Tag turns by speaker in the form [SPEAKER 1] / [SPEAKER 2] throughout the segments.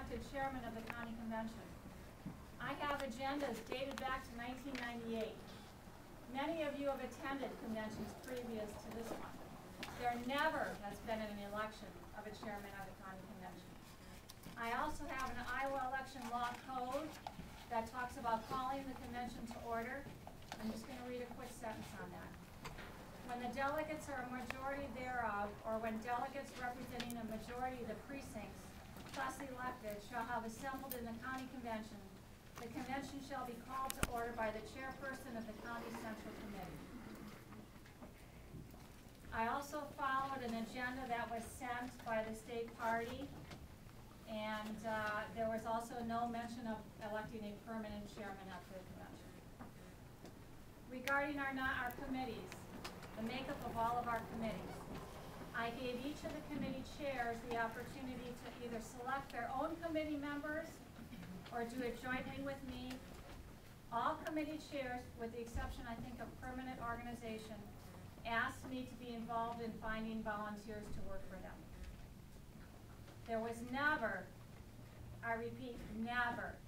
[SPEAKER 1] elected chairman of the county convention. I have agendas dated back to 1998. Many of you have attended conventions previous to this one. There never has been an election of a chairman of the county convention. I also have an Iowa election law code that talks about calling the convention to order. I'm just going to read a quick sentence on that. When the delegates are a majority thereof, or when delegates representing a majority of the precincts thus elected shall have assembled in the county convention, the convention shall be called to order by the chairperson of the county central committee. I also followed an agenda that was sent by the state party, and there was also no mention of electing a permanent chairman at the convention. Regarding our committees, the makeup of all of our committees, I gave each of the committee chairs the opportunity to either select their own committee members or do it jointly with me. All committee chairs, with the exception, I think, of permanent organization, asked me to be involved in finding volunteers to work for them. There was never, I repeat, never,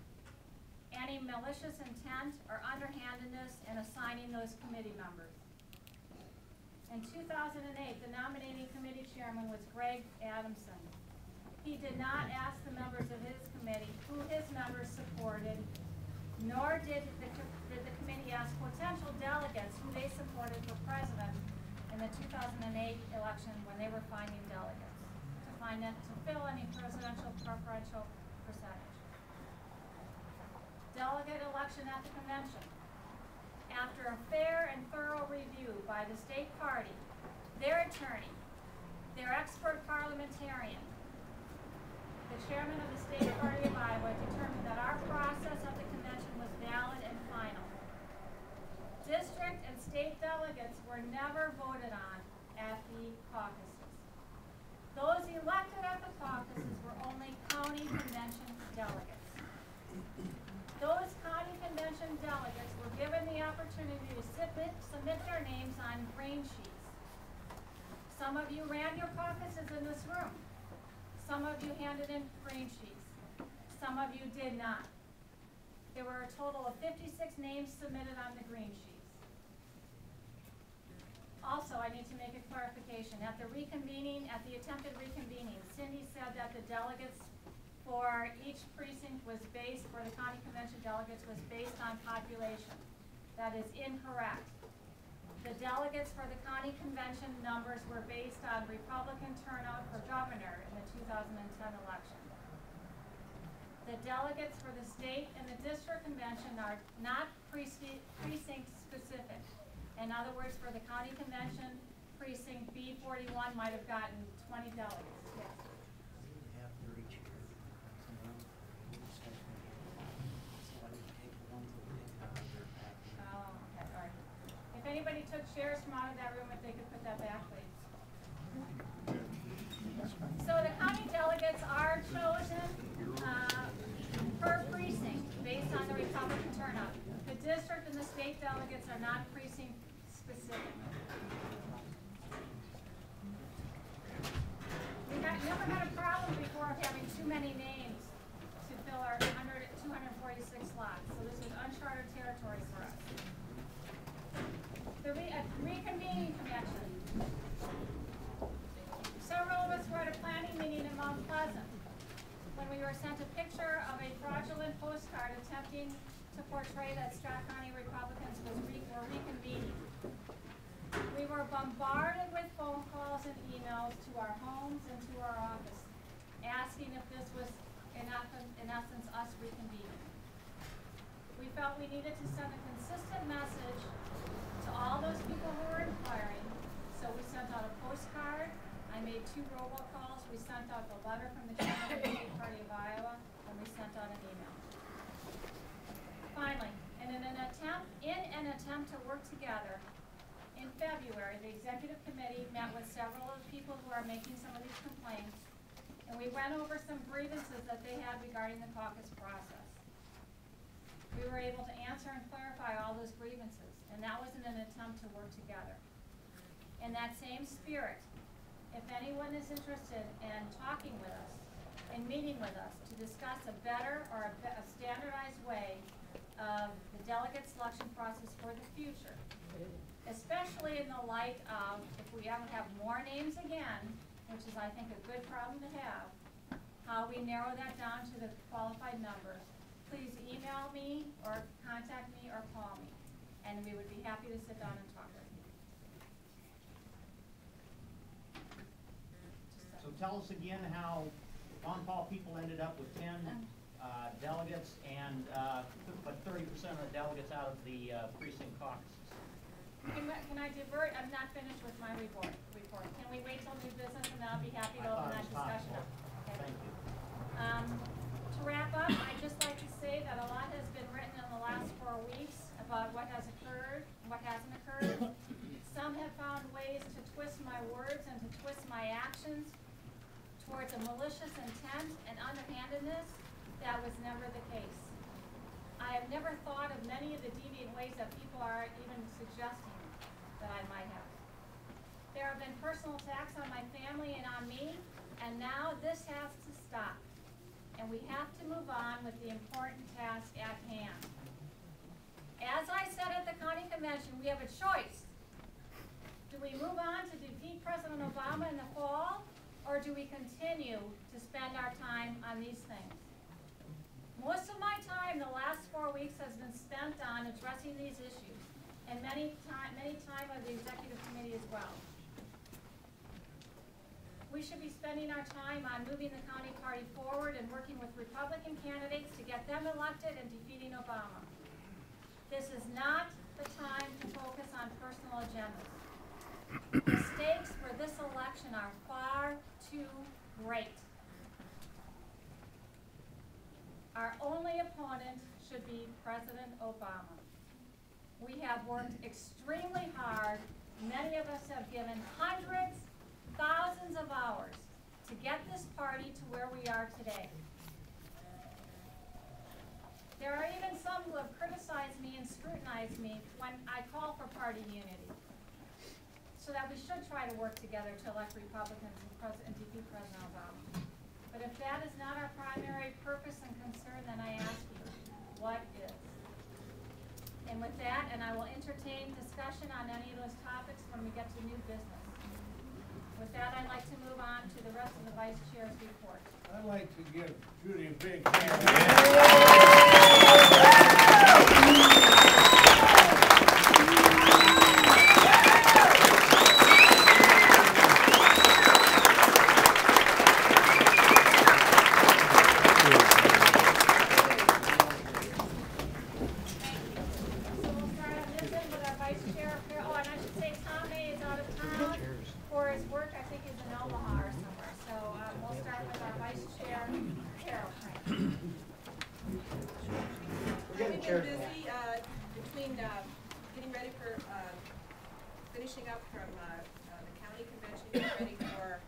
[SPEAKER 1] any malicious intent or underhandedness in assigning those committee members. In 2008, the nominating committee chairman was Greg Adamson. He did not ask the members of his committee who his members supported, nor did the committee ask potential delegates who they supported for president in the 2008 election when they were finding delegates to fill any presidential preferential percentage. Delegate election at the convention. After a fair and thorough review by the state party, their attorney, their expert parliamentarian, the chairman of the state party of Iowa determined that our process of the convention was valid and final. District and state delegates were never voted on at the caucuses. Those elected at the caucuses were only county convention delegates. Those county convention delegates were given the opportunity to submit their names on green sheets. Some of you ran your caucuses in this room. Some of you handed in green sheets. Some of you did not. There were a total of 56 names submitted on the green sheets. Also, I need to make a clarification. At the attempted reconvening, Cindy said that the delegates for each precinct was based, for the county convention delegates, was based on population. That is incorrect. The delegates for the county convention numbers were based on Republican turnout for governor in the 2010 election. The delegates for the state and the district convention are not precinct specific. In other words, for the county convention, precinct B41 might have gotten 20 delegates. Yes. If anybody took shares from out of that room, if they could put that back, please. So the county delegates are chosen per precinct based on the Republican turnout. The district and the state delegates are not precinct specific. We never had a problem before of having too many names to fill our 246 slots. So this is uncharted territory for us. The reconvening convention. Several of us were at a planning meeting in Mount Pleasant when we were sent a picture of a fraudulent postcard attempting to portray that Scott County Republicans were reconvening. We were bombarded with phone calls and emails to our homes and to our office, asking if this was, in essence, us reconvening. We felt we needed to send a consistent message to all those people who were inquiring, so we sent out a postcard. I made 2 robocalls. We sent out the letter from the chairman of the State Party of Iowa, and we sent out an email. Finally, in an attempt to work together, in February, the executive committee met with several of the people who are making some of these complaints, and we went over some grievances that they had regarding the caucus process. We were able to answer and clarify all those grievances, and that was in an attempt to work together. In that same spirit, if anyone is interested in talking with us in meeting with us to discuss a better or a standardized way of the delegate selection process for the future, especially in the light of if we ever have more names again, which is, I think, a good problem to have, how we narrow that down to the qualified number. Please email me or contact me or call me, and we would be happy to sit down and talk with you.
[SPEAKER 2] So tell us again how Ron Paul people ended up with 10 delegates and but 30% of the delegates out of the precinct caucuses.
[SPEAKER 1] Can I divert? I'm not finished with my report. Can we wait till new business, and then I'll be happy to open that discussion up? Okay.
[SPEAKER 2] Thank you.
[SPEAKER 1] To wrap up, I'd just like to say that a lot has been written in the last 4 weeks about what has occurred and what hasn't occurred. Some have found ways to twist my words and to twist my actions towards a malicious intent and underhandedness. That was never the case. I have never thought of many of the deviant ways that people are even suggesting that I might have. There have been personal attacks on my family and on me, and now this has to stop. And we have to move on with the important task at hand. As I said at the county convention, we have a choice. Do we move on to defeat President Obama in the fall, or do we continue to spend our time on these things? Most of my time the last 4 weeks has been spent on addressing these issues, and many time of the executive committee as well. We should be spending our time on moving the county party forward and working with Republican candidates to get them elected and defeating Obama. This is not the time to focus on personal agendas. The stakes for this election are far too great. Our only opponent should be President Obama. We have worked extremely hard. Many of us have given hundreds, thousands of hours to get this party to where we are today. There are even some who have criticized me and scrutinized me when I call for party unity, so that we should try to work together to elect Republicans and defeat President Obama. But if that is not our primary purpose and concern, then I ask you, what is? And with that, and I will entertain discussion on any of those topics when we get to new business. With that, I'd like to move on to the rest of the Vice Chair's report.
[SPEAKER 3] I'd like to give Judy a big hand.
[SPEAKER 4] Getting ready for finishing up from the county convention, getting ready for